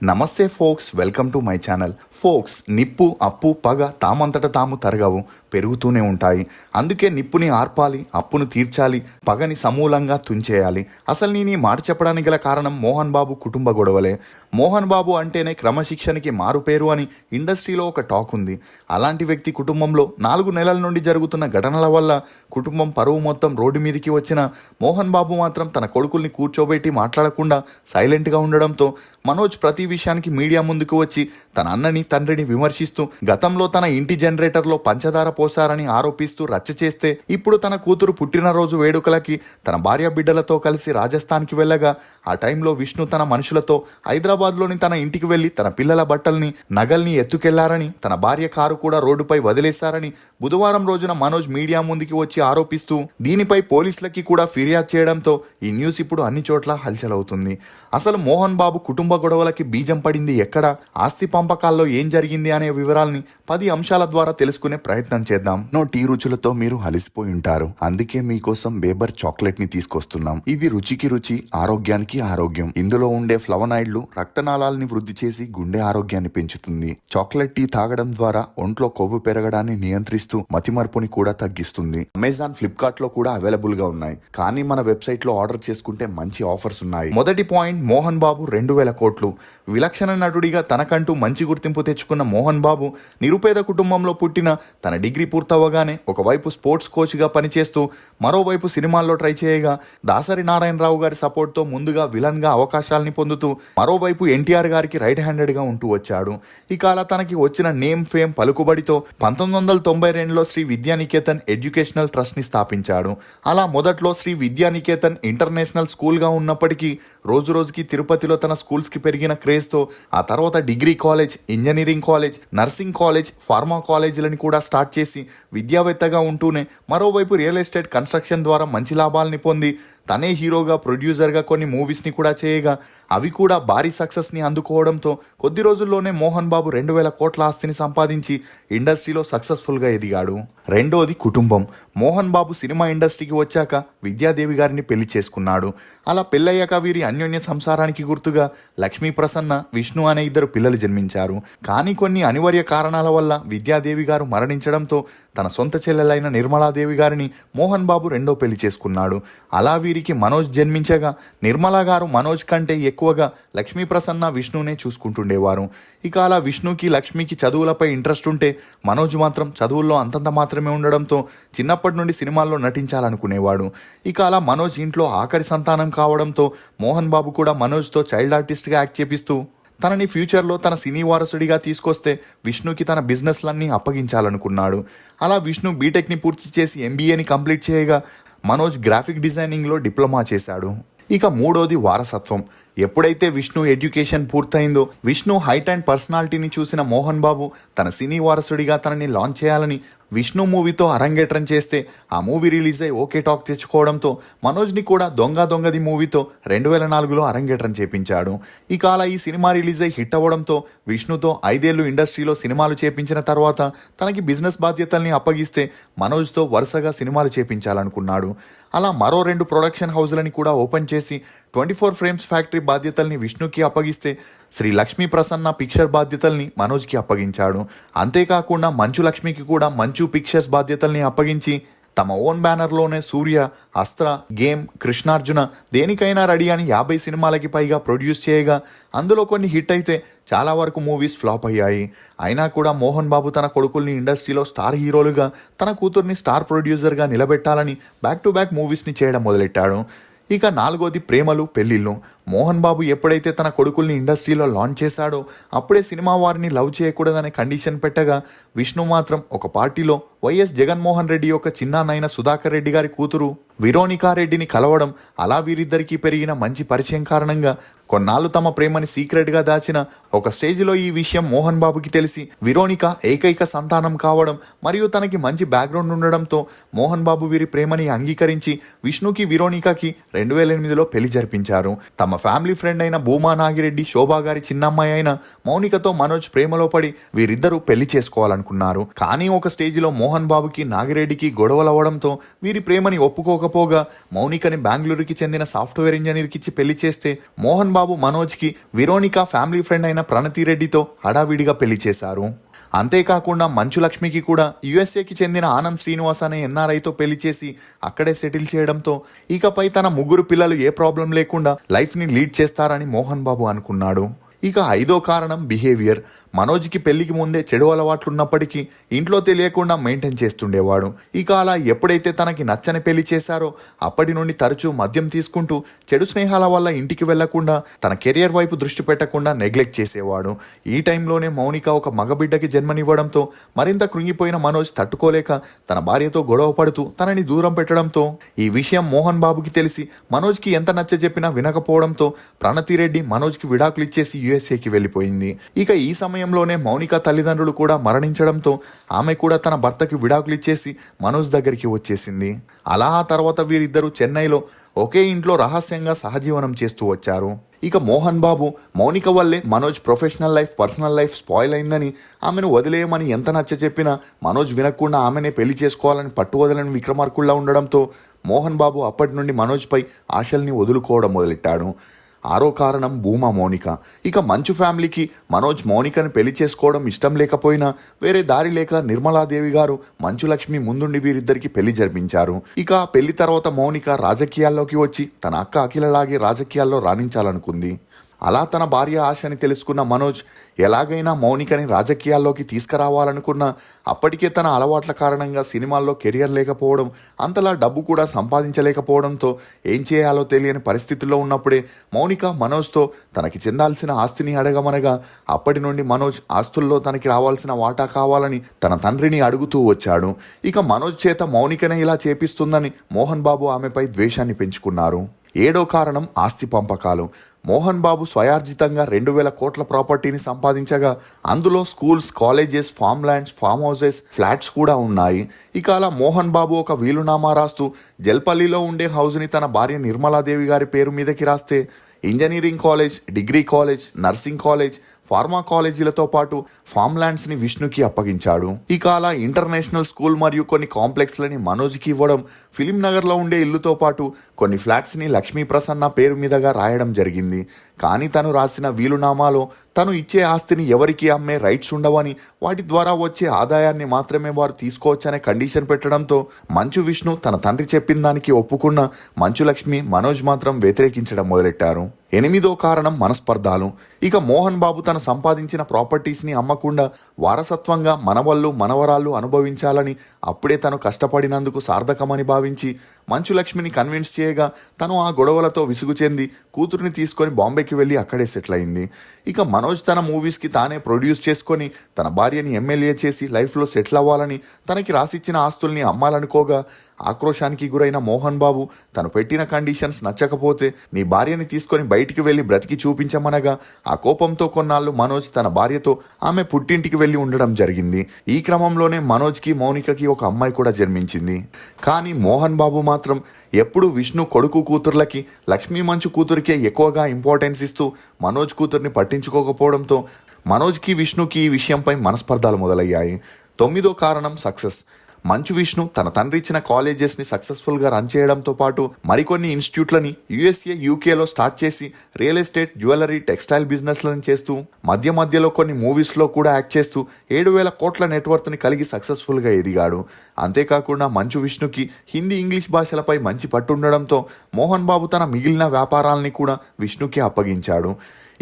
నమస్తే folks, welcome to my channel. Folks, నిప్పు అప్పు పగ తామంతట తాము తరగవు, పెరుగుతూనే ఉంటాయి. అందుకే నిప్పుని ఆర్పాలి, అప్పును తీర్చాలి, పగని సమూలంగా తుంచేయాలి. అసలు నేను ఈ మాట చెప్పడానికి గల కారణం మోహన్ బాబు కుటుంబ గొడవలే. మోహన్ బాబు అంటేనే క్రమశిక్షణకి మారుపేరు అని ఇండస్ట్రీలో ఒక టాక్ ఉంది. అలాంటి వ్యక్తి కుటుంబంలో 4 నెలల నుండి జరుగుతున్న ఘటనల వల్ల కుటుంబం పరువు మొత్తం రోడ్డు మీదకి వచ్చిన మోహన్ బాబు మాత్రం తన కొడుకుల్ని కూర్చోబెట్టి మాట్లాడకుండా సైలెంట్గా ఉండడంతో మనోజ్ ప్రతి విషయానికి మీడియా ముందుకు వచ్చి తన అన్నని తండ్రిని విమర్శిస్తూ గతంలో తన ఇంటి జనరేటర్లో పంచదార పోసారని ఆరోపిస్తూ రచ్చ చేస్తే ఇప్పుడు తన కూతురు పుట్టినరోజు వేడుకలకి తన భార్య బిడ్డలతో కలిసి రాజస్థాన్కి వెళ్ళగా ఆ టైంలో విష్ణు తన మనుషులతో హైదరాబాద్లోని తన ఇంటికి వెళ్లి తన పిల్లల బట్టల్ని నగల్ని ఎత్తుకెళ్లారని, తన భార్య కారు కూడా రోడ్డుపై వదిలేశారని బుధవారం రోజున మనోజ్ మీడియా ముందుకి వచ్చి ఆరోపిస్తూ దీనిపై పోలీసులకి కూడా ఫిర్యాదు చేయడంతో ఈ న్యూస్ ఇప్పుడు అన్ని చోట్ల హల్చల్ అవుతుంది. అసలు మోహన్ బాబు కుటుంబ గొడవలకి బీజం పడింది ఎక్కడ, ఆస్తి పంపకాల్లో ఏం జరిగింది అనే వివరాల్ని 10 అంశాల ద్వారా తెలుసుకునే ప్రయత్నం చేద్దాం. టీ రుచులతో మీరు అలసిపోయి ఉంటారు, అందుకే మీకోసం బేబర్ చాక్లెట్ ని తీసుకొస్తున్నాం. ఇది రుచికి రుచి, ఆరోగ్యానికి ఆరోగ్యం. ఇందులో ఉండే ఫ్లవనాయిడ్లు రక్తనాళాలని వృద్ధి చేసి గుండె ఆరోగ్యాన్ని పెంచుతుంది. చాక్లెట్ టీ తాగడం ద్వారా ఒంట్లో కొవ్వు పెరగడాన్ని నియంత్రిస్తూ మతిమరుపుని కూడా తగ్గిస్తుంది. అమెజాన్, ఫ్లిప్కార్ట్ లో కూడా అవైలబుల్ గా ఉన్నాయి, కానీ మన వెబ్సైట్ లో ఆర్డర్ చేసుకుంటే మంచి ఆఫర్స్ ఉన్నాయి. మొదటి పాయింట్, మోహన్ బాబు 2,000 కోట్లు. విలక్షణ నటుడిగా తనకంటూ మంచి గుర్తింపు తెచ్చుకున్న మోహన్ బాబు నిరుపేద కుటుంబంలో పుట్టిన తన డిగ్రీ పూర్తవగానే ఒకవైపు స్పోర్ట్స్ కోచ్గా పనిచేస్తూ మరోవైపు సినిమాల్లో ట్రై చేయగా దాసరి నారాయణరావు గారి సపోర్ట్తో ముందుగా విలన్గా అవకాశాలని పొందుతూ మరోవైపు ఎన్టీఆర్ గారికి రైట్ హ్యాండెడ్గా ఉంటూ వచ్చాడు. ఇక అలా తనకి వచ్చిన నేమ్, ఫేమ్, పలుకుబడితో 1992లో శ్రీ విద్యానికేతన్ ఎడ్యుకేషనల్ ట్రస్ట్ ని స్థాపించాడు. అలా మొదట్లో శ్రీ విద్యానికేతన్ ఇంటర్నేషనల్ స్కూల్గా ఉన్నప్పటికీ రోజు రోజుకి తిరుపతిలో తన స్కూల్స్కి పెరిగిన క్రేజ్తో ఆ తర్వాత degree college, engineering college, nursing college, pharma కాలేజీలని కూడా స్టార్ట్ చేసి విద్యావేత్తగా ఉంటూనే మరోవైపు రియల్ ఎస్టేట్, కన్స్ట్రక్షన్ ద్వారా మంచి లాభాలని పొంది తనే హీరోగా, ప్రొడ్యూసర్గా కొన్ని మూవీస్ని కూడా చేయగా అవి కూడా భారీ సక్సెస్ని అందుకోవడంతో కొద్ది రోజుల్లోనే మోహన్ బాబు 2,000 కోట్ల ఆస్తిని సంపాదించి ఇండస్ట్రీలో సక్సెస్ఫుల్గా ఎదిగాడు. రెండోది కుటుంబం. మోహన్ బాబు సినిమా ఇండస్ట్రీకి వచ్చాక విద్యాదేవి గారిని పెళ్లి చేసుకున్నాడు. అలా పెళ్ళయ్యాక వీరి అన్యోన్య సంసారానికి గుర్తుగా లక్ష్మీ ప్రసన్న, విష్ణు అనే 2 పిల్లలు జన్మించారు. కానీ కొన్ని అనివార్య కారణాల వల్ల విద్యాదేవి గారు మరణించడంతో తన సొంత చెల్లెలైన నిర్మలాదేవి గారిని మోహన్ బాబు రెండో పెళ్లి చేసుకున్నాడు. అలా వీరికి మనోజ్ జన్మించగా నిర్మలా గారు మనోజ్ కంటే ఎక్కువగా లక్ష్మీ ప్రసన్న, విష్ణునే చూసుకుంటుండేవారు. ఇక అలా విష్ణుకి, లక్ష్మికి చదువులపై ఇంట్రెస్ట్ ఉంటే మనోజ్ మాత్రం చదువుల్లో అంతంత మాత్రమే ఉండడంతో చిన్నప్పటి నుండి సినిమాల్లో నటించాలనుకునేవాడు. ఇక అలా మనోజ్ ఇంట్లో ఆఖరి సంతానం కావడంతో మోహన్ బాబు కూడా మనోజ్తో చైల్డ్ ఆర్టిస్ట్గా యాక్ట్ చేపిస్తూ తనని ఫ్యూచర్లో తన సినీ వారసుడిగా తీసుకొస్తే విష్ణుకి తన బిజినెస్లన్నీ అప్పగించాలనుకున్నాడు. అలా విష్ణు బీటెక్ని పూర్తి చేసి ఎంబీఏని కంప్లీట్ చేయగా మనోజ్ గ్రాఫిక్ డిజైనింగ్లో డిప్లొమా చేశాడు. ఇక మూడోది వారసత్వం. ఎప్పుడైతే విష్ణు ఎడ్యుకేషన్ పూర్తయిందో విష్ణు హైట్ అండ్ పర్సనాలిటీని చూసిన మోహన్ బాబు తన సినీ వారసుడిగా తనని లాంచ్ చేయాలని విష్ణు మూవీతో అరంగేట్రం చేస్తే ఆ మూవీ రిలీజ్ అయి ఓకే టాక్ తెచ్చుకోవడంతో మనోజ్ని కూడా దొంగది మూవీతో 2004లో అరంగేట్రం చేపించాడు. ఇక అలా ఈ సినిమా రిలీజ్ అయి హిట్ అవ్వడంతో విష్ణుతో 5 ఏళ్లు ఇండస్ట్రీలో సినిమాలు చేపించిన తర్వాత తనకి బిజినెస్ బాధ్యతల్ని అప్పగిస్తే మనోజ్తో వరుసగా సినిమాలు చేపించాలనుకున్నాడు. అలా మరో 2 ప్రొడక్షన్ హౌస్లని కూడా ఓపెన్ చేసి 24 ఫ్రేమ్స్ ఫ్యాక్టరీ బాధ్యతల్ని విష్ణుకి అప్పగిస్తే శ్రీ లక్ష్మీ ప్రసన్న పిక్చర్ బాధ్యతల్ని మనోజ్కి అప్పగించాడు. అంతేకాకుండా మంచు లక్ష్మికి కూడా మంచు పిక్చర్స్ బాధ్యతల్ని అప్పగించి తమ ఓన్ బ్యానర్లోనే సూర్య, అస్త్ర, గేమ్, కృష్ణార్జున, దేనికైనా రెడీ అని 50 సినిమాలకి పైగా ప్రొడ్యూస్ చేయగా అందులో కొన్ని హిట్ అయితే చాలా వరకు మూవీస్ ఫ్లాప్ అయ్యాయి. అయినా కూడా మోహన్ బాబు తన కొడుకుల్ని ఇండస్ట్రీలో స్టార్ హీరోలుగా, తన కూతుర్ని స్టార్ ప్రొడ్యూసర్గా నిలబెట్టాలని బ్యాక్ టు బ్యాక్ మూవీస్ని చేయడం మొదలెట్టాడు. ఇక నాలుగోది ప్రేమలు, పెళ్లిళ్ళు. మోహన్ బాబు ఎప్పుడైతే తన కొడుకుల్ని ఇండస్ట్రీలో లాంచ్ చేశాడో అప్పుడే సినిమా వారిని లవ్ చేయకూడదనే కండిషన్ పెట్టగా విష్ణు మాత్రం ఒక పార్టీలో వైఎస్ జగన్మోహన్ రెడ్డి యొక్క చిన్నాన్నైన సుధాకర్ రెడ్డి గారి కూతురు విరోనికా రెడ్డిని కలవడం, అలా వీరిద్దరికీ పెరిగిన మంచి పరిచయం కారణంగా కొన్నాళ్ళు తమ ప్రేమని సీక్రెట్గా దాచిన ఒక స్టేజ్లో ఈ విషయం మోహన్ బాబుకి తెలిసి విరోనిక ఏకైక సంతానం కావడం మరియు తనకి మంచి బ్యాక్గ్రౌండ్ ఉండడంతో మోహన్ బాబు వీరి ప్రేమని అంగీకరించి విష్ణుకి, విరోనికకి 2008లో పెళ్లి జరిపించారు. తమ ఫ్యామిలీ ఫ్రెండ్ అయిన భూమా నాగిరెడ్డి, శోభా గారి చిన్నమ్మాయి అయిన మౌనికతో మనోజ్ ప్రేమలో పడి వీరిద్దరూ పెళ్లి చేసుకోవాలనుకున్నారు. కానీ ఒక స్టేజ్లో మోహన్ బాబుకి, నాగిరెడ్డికి గొడవలు అవ్వడంతో వీరి ప్రేమని ఒప్పుకోక ఒప్పుకోకపోగా మౌనికని బెంగళూరుకి చెందిన సాఫ్ట్వేర్ ఇంజనీర్కి ఇచ్చి పెళ్లి చేస్తే మోహన్ బాబు మనోజ్కి విరోనికా ఫ్యామిలీ ఫ్రెండ్ అయిన ప్రణతి రెడ్డితో హడావిడిగా పెళ్లి చేశారు. అంతేకాకుండా మంచు లక్ష్మికి కూడా యుఎస్ఏకి చెందిన ఆనంద్ శ్రీనివాస్ అనే ఎన్ఆర్ఐతో పెళ్లి చేసి అక్కడే సెటిల్ చేయడంతో ఇకపై తన ముగ్గురు పిల్లలు ఏ ప్రాబ్లం లేకుండా లైఫ్ని లీడ్ చేస్తారని మోహన్ బాబు అనుకున్నాడు. ఇక 5వ కారణం బిహేవియర్. మనోజ్కి పెళ్లికి ముందే చెడు అలవాట్లున్నప్పటికీ ఇంట్లో తెలియకుండా మెయింటైన్ చేస్తుండేవాడు. ఇక అలా ఎప్పుడైతే తనకి నచ్చని పెళ్లి చేశారో అప్పటి నుండి తరచూ మద్యం తీసుకుంటూ చెడు స్నేహాల వల్ల ఇంటికి వెళ్లకుండా తన కెరియర్ వైపు దృష్టి పెట్టకుండా నెగ్లెక్ట్ చేసేవాడు. ఈ టైంలోనే మౌనిక ఒక మగబిడ్డకి జన్మనివ్వడంతో మరింత కృంగిపోయిన మనోజ్ తట్టుకోలేక తన భార్యతో గొడవ పడుతూ తనని దూరం పెట్టడంతో ఈ విషయం మోహన్ బాబుకి తెలిసి మనోజ్కి ఎంత నచ్చజెప్పినా వినకపోవడంతో ప్రణతి రెడ్డి మనోజ్కి విడాకులు ఇచ్చేసి యుఎస్ఏకి వెళ్ళిపోయింది. ఇక ఈ సమయంలోనే మౌనిక తల్లిదండ్రులు కూడా మరణించడంతో ఆమె కూడా తన భర్తకి విడాకులు ఇచ్చేసి మనోజ్ దగ్గరికి వచ్చేసింది. అలా ఆ తర్వాత వీరిద్దరూ చెన్నైలో ఒకే ఇంట్లో రహస్యంగా సహజీవనం చేస్తూ వచ్చారు. ఇక మోహన్ బాబు మౌనిక వల్లే Manoj professional life personal life spoil అయిందని ఆమెను వదిలేయమని ఎంత నచ్చ చెప్పినా మనోజ్ వినకుండా ఆమెనే పెళ్లి చేసుకోవాలని పట్టు వదలని విక్రమార్కుల్లా ఉండడంతో మోహన్ బాబు అప్పటి నుండి మనోజ్పై ఆశల్ని వదులుకోవడం మొదలెట్టాడు. 6వ కారణం భూమా మౌనిక. ఇక మంచు ఫ్యామిలీకి మనోజ్ మౌనికని పెళ్లి చేసుకోవడం ఇష్టం లేకపోయినా వేరే దారి లేక నిర్మలాదేవి గారు మంచు లక్ష్మి ముందుండి వీరిద్దరికి పెళ్లి జరిపించారు. ఇక పెళ్లి తర్వాత మౌనిక రాజకీయాల్లోకి వచ్చి తన అక్క అఖిలలాగే రాజకీయాల్లో రాణించాలనుకుంది. అలా తన భార్య ఆశని తెలుసుకున్న మనోజ్ ఎలాగైనా మౌనికని రాజకీయాల్లోకి తీసుకురావాలనుకున్నా అప్పటికే తన అలవాట్ల కారణంగా సినిమాల్లో కెరియర్ లేకపోవడం, అంతలా డబ్బు కూడా సంపాదించలేకపోవడంతో ఏం చేయాలో తెలియని పరిస్థితుల్లో ఉన్నప్పుడే మౌనిక మనోజ్తో తనకి చెందాల్సిన ఆస్తిని అడగమనగా అప్పటి నుండి మనోజ్ ఆస్తుల్లో తనకి రావాల్సిన వాటా కావాలని తన తండ్రిని అడుగుతూ వచ్చాడు. ఇక మనోజ్ చేత మౌనికనే ఇలా చేపిస్తుందని మోహన్ బాబు ఆమెపై ద్వేషాన్ని పెంచుకున్నారు. 7వ కారణం ఆస్తి పంపకాలు. మోహన్ బాబు స్వయార్జితంగా 2,000 కోట్ల ప్రాపర్టీని సంపాదించగా అందులో schools, colleges, form lands, form houses, flats కూడా ఉన్నాయి. ఇక అలా మోహన్ బాబు ఒక వీలునామా రాస్తూ జల్పల్లిలో ఉండే హౌస్ని తన భార్య నిర్మలాదేవి గారి పేరు మీదకి రాస్తే engineering college, degree college, nursing college, pharma కాలేజీలతో పాటు ఫామ్ ల్యాండ్స్ని విష్ణుకి అప్పగించాడు. ఇక అలా ఇంటర్నేషనల్ స్కూల్ మరియు కొన్ని కాంప్లెక్స్లని మనోజ్కి ఇవ్వడం, ఫిలిం నగర్లో ఉండే ఇల్లుతో పాటు కొన్ని ఫ్లాట్స్ని లక్ష్మీ ప్రసన్న పేరు మీదుగా రాయడం జరిగింది. కానీ తను రాసిన వీలునామాలో తను ఇచ్చే ఆస్తిని ఎవరికి అమ్మే రైట్స్ ఉండవని, వాటి ద్వారా వచ్చే ఆదాయాన్ని మాత్రమే వారు తీసుకోవచ్చనే కండిషన్ పెట్టడంతో మంచు విష్ణు తన తండ్రి చెప్పిన దానికి ఒప్పుకున్న మంచు లక్ష్మి, మనోజ్ మాత్రం వ్యతిరేకించడం మొదలెట్టారు. 8వ కారణం మనస్పర్ధాలు. ఇక మోహన్ బాబు తను సంపాదించిన ప్రాపర్టీస్ని అమ్మకుండా వారసత్వంగా మనవళ్ళు మనవరాళ్ళు అనుభవించాలని, అప్పుడే తను కష్టపడినందుకు సార్థకమని భావించి మంచు లక్ష్మిని కన్విన్స్ చేయగా తను ఆ గొడవలతో విసుగు చెంది కూతురిని తీసుకొని బాంబేకి వెళ్ళి అక్కడే సెటిల్ అయింది. ఇక మనోజ్ తన మూవీస్కి తానే ప్రొడ్యూస్ చేసుకొని తన భార్యని ఎమ్మెల్యే చేసి లైఫ్లో సెటిల్ అవ్వాలని తనకి రాసిచ్చిన ఆస్తుల్ని అమ్మాలనుకోగా ఆక్రోశానికి గురైన మోహన్ బాబు తను పెట్టిన కండిషన్స్ నచ్చకపోతే నీ భార్యని తీసుకొని బయటికి వెళ్ళి బ్రతికి చూపించమనగా ఆ కోపంతో కొన్నాళ్ళు మనోజ్ తన భార్యతో ఆమె పుట్టింటికి వెళ్ళి ఉండడం జరిగింది. ఈ క్రమంలోనే మనోజ్కి మౌనికకి ఒక అమ్మాయి కూడా జన్మించింది. కానీ మోహన్ బాబు మాత్రం ఎప్పుడు విష్ణు కొడుకు కూతుర్లకి లక్ష్మీ మంచు కూతురికే ఎక్కువగా ఇంపార్టెన్స్ ఇస్తూ మనోజ్ కూతుర్ని పట్టించుకోకపోవడంతో మనోజ్కి విష్ణుకి ఈ విషయంపై మనస్పర్ధాలు మొదలయ్యాయి. 9వ కారణం సక్సెస్. మంచు విష్ణు తన తండ్రి ఇచ్చిన కాలేజెస్ని సక్సెస్ఫుల్గా రన్ చేయడంతో పాటు మరికొన్ని ఇన్స్టిట్యూట్లని యుఎస్ఏ, యూకేలో స్టార్ట్ చేసి రియల్ ఎస్టేట్, జ్యువెలరీ, టెక్స్టైల్ బిజినెస్లను చేస్తూ మధ్యలో కొన్ని మూవీస్లో కూడా యాక్ట్ చేస్తూ 7,000 కోట్ల నెట్వర్క్ని కలిగి సక్సెస్ఫుల్గా ఎదిగాడు. అంతేకాకుండా మంచు విష్ణుకి హిందీ, ఇంగ్లీష్ భాషలపై మంచి పట్టుండడంతో మోహన్ బాబు తన మిగిలిన వ్యాపారాలని కూడా విష్ణుకి అప్పగించాడు.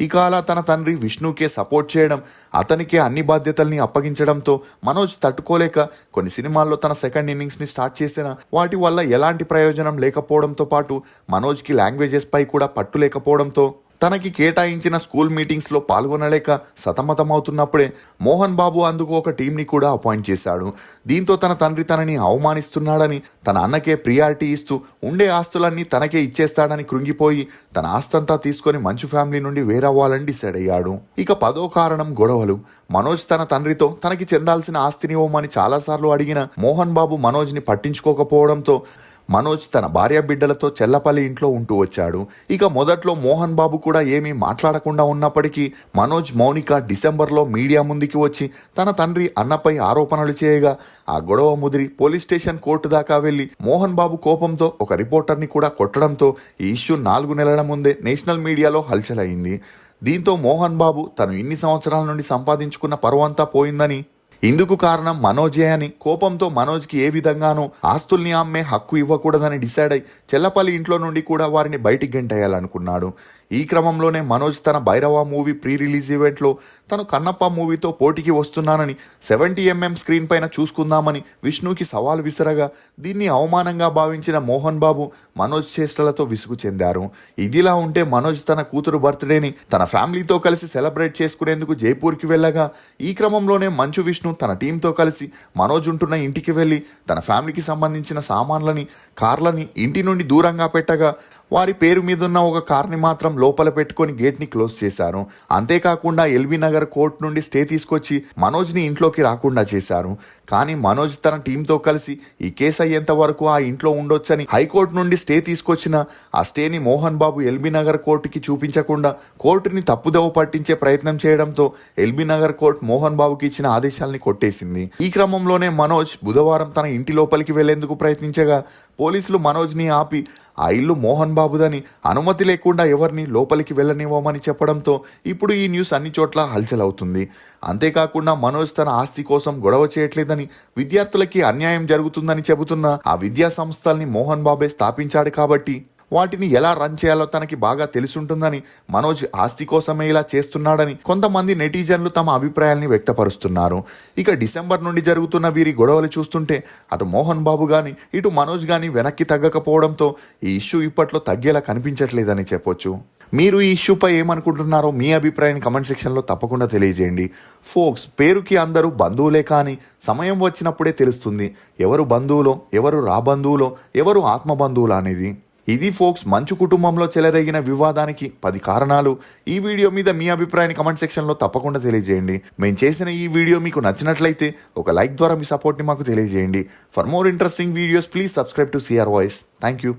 ఇక అలా తన తండ్రి విష్ణుకే సపోర్ట్ చేయడం, అతనికే అన్ని బాధ్యతల్ని అప్పగించడంతో మనోజ్ తట్టుకోలేక కొన్ని సినిమాల్లో తన సెకండ్ ఇన్నింగ్స్ని స్టార్ట్ చేసిన వాటి వల్ల ఎలాంటి ప్రయోజనం లేకపోవడంతో పాటు మనోజ్కి లాంగ్వేజెస్ పై కూడా పట్టు లేకపోవడంతో తనకి కేటాయించిన స్కూల్ మీటింగ్స్లో పాల్గొనలేక సతమతమవుతున్నప్పుడే మోహన్ బాబు అందుకు ఒక టీంని కూడా అపాయింట్ చేశాడు. దీంతో తన తండ్రి తనని అవమానిస్తున్నాడని, తన అన్నకే ప్రియారిటీ ఇస్తూ ఉండే ఆస్తులన్నీ తనకే ఇచ్చేస్తాడని కృంగిపోయి తన ఆస్తంతా తీసుకొని మంచు ఫ్యామిలీ నుండి వేరవ్వాలని డిసైడ్ అయ్యాడు. ఇక 10వ కారణం గొడవలు. మనోజ్ తన తండ్రితో తనకి చెందాల్సిన ఆస్తిని ఇవ్వమని చాలాసార్లు అడిగిన మోహన్ బాబు మనోజ్ని పట్టించుకోకపోవడంతో మనోజ్ తన భార్య బిడ్డలతో చెల్లపల్లి ఇంట్లో ఉంటూ వచ్చాడు. ఇక మొదట్లో మోహన్ బాబు కూడా ఏమీ మాట్లాడకుండా ఉన్నప్పటికీ మనోజ్, మౌనిక డిసెంబర్లో మీడియా ముందుకి వచ్చి తన తండ్రి అన్నపై ఆరోపణలు చేయగా ఆ గొడవ ముదిరి పోలీస్ స్టేషన్, కోర్టు దాకా వెళ్లి మోహన్ బాబు కోపంతో ఒక రిపోర్టర్ని కూడా కొట్టడంతో ఈ ఇష్యూ 4 నెలల ముందే నేషనల్ మీడియాలో హల్చల్ అయింది. దీంతో మోహన్ బాబు తను ఇన్ని సంవత్సరాల నుండి సంపాదించుకున్న పరువంతా పోయిందని, ఇందుకు కారణం మనోజే అని కోపంతో మనోజ్కి ఏ విధంగానూ ఆస్తుల్ని అమ్మే హక్కు ఇవ్వకూడదని డిసైడ్ అయి చెల్లపల్లి ఇంట్లో నుండి కూడా వారిని బయటికి గెంటేయాలనుకున్నాడు. ఈ క్రమంలోనే మనోజ్ తన భైరవ మూవీ ప్రీ రిలీజ్ ఈవెంట్లో తను కన్నప్ప మూవీతో పోటీకి వస్తున్నానని 70mm స్క్రీన్ పైన చూసుకుందామని విష్ణుకి సవాల్ విసరగా దీన్ని అవమానంగా భావించిన మోహన్ బాబు మనోజ్ చేష్టలతో విసుగు చెందారు. ఇదిలా ఉంటే మనోజ్ తన కూతురు బర్త్డేని తన ఫ్యామిలీతో కలిసి సెలబ్రేట్ చేసుకునేందుకు జైపూర్కి వెళ్ళగా ఈ క్రమంలోనే మంచు విష్ణు తన టీంతో కలిసి మనోజ్ ఉంటున్న ఇంటికి వెళ్ళి తన ఫ్యామిలీకి సంబంధించిన సామాన్లని, కార్లని ఇంటి నుండి దూరంగా పెట్టగా వారి పేరు మీదున్న ఒక కార్ని మాత్రం లోపల పెట్టుకొని గేట్ని క్లోజ్ చేశారు. అంతేకాకుండా ఎల్బీ నగర్ కోర్టు నుండి స్టే తీసుకొచ్చి మనోజ్ని ఇంట్లోకి రాకుండా చేశారు. కానీ మనోజ్ తన టీంతో కలిసి ఈ కేసు అయ్యేంత వరకు ఆ ఇంట్లో ఉండొచ్చని హైకోర్టు నుండి స్టే తీసుకొచ్చిన ఆ స్టేని మోహన్ బాబు ఎల్బీ నగర్ కోర్టుకి చూపించకుండా కోర్టుని తప్పుదోవ పట్టించే ప్రయత్నం చేయడంతో ఎల్బీ నగర్ కోర్టు మోహన్ బాబుకి ఇచ్చిన ఆదేశాల్ని కొట్టేసింది. ఈ క్రమంలోనే మనోజ్ బుధవారం తన ఇంటి లోపలికి వెళ్లేందుకు ప్రయత్నించగా పోలీసులు మనోజ్ని ఆపి ఆ ఇల్లు మోహన్ బాబుదని, అనుమతి లేకుండా ఎవరిని లోపలికి వెళ్ళనివ్వమని చెప్పడంతో ఇప్పుడు ఈ న్యూస్ అన్ని చోట్ల హల్చల్ అవుతుంది. అంతేకాకుండా మనోజ్ తన ఆస్తి కోసం గొడవ చేయట్లేదని, విద్యార్థులకి అన్యాయం జరుగుతుందని చెబుతున్న ఆ విద్యా సంస్థల్ని మోహన్ బాబే స్థాపించాడు కాబట్టి వాటిని ఎలా రన్ చేయాలో తనకి బాగా తెలుసుంటుందని, మనోజ్ ఆస్తి కోసమే ఇలా చేస్తున్నాడని కొంతమంది నెటిజన్లు తమ అభిప్రాయాల్ని వ్యక్తపరుస్తున్నారు. ఇక డిసెంబర్ నుండి జరుగుతున్న వీరి గొడవలు చూస్తుంటే అటు మోహన్ బాబు కానీ ఇటు మనోజ్ కానీ వెనక్కి తగ్గకపోవడంతో ఈ ఇష్యూ ఇప్పట్లో తగ్గేలా కనిపించట్లేదని చెప్పొచ్చు. మీరు ఈ ఇష్యూపై ఏమనుకుంటున్నారో మీ అభిప్రాయాన్ని కమెంట్ సెక్షన్లో తప్పకుండా తెలియజేయండి. ఫోక్స్, పేరుకి అందరూ బంధువులే కానీ సమయం వచ్చినప్పుడే తెలుస్తుంది ఎవరు బంధువులో, ఎవరు రాబంధువులో, ఎవరు ఆత్మబంధువులు అనేది. ఇది ఫోక్స్, మంచు కుటుంబంలో చెలరేగిన వివాదానికి 10 కారణాలు. ఈ వీడియో మీద మీ అభిప్రాయాన్ని కమెంట్ సెక్షన్లో తప్పకుండా తెలియజేయండి. మేము చేసిన ఈ వీడియో మీకు నచ్చినట్లయితే ఒక లైక్ ద్వారా మీ సపోర్ట్ని మాకు తెలియజేయండి. For more interesting videos please subscribe to CR voice. Thank you.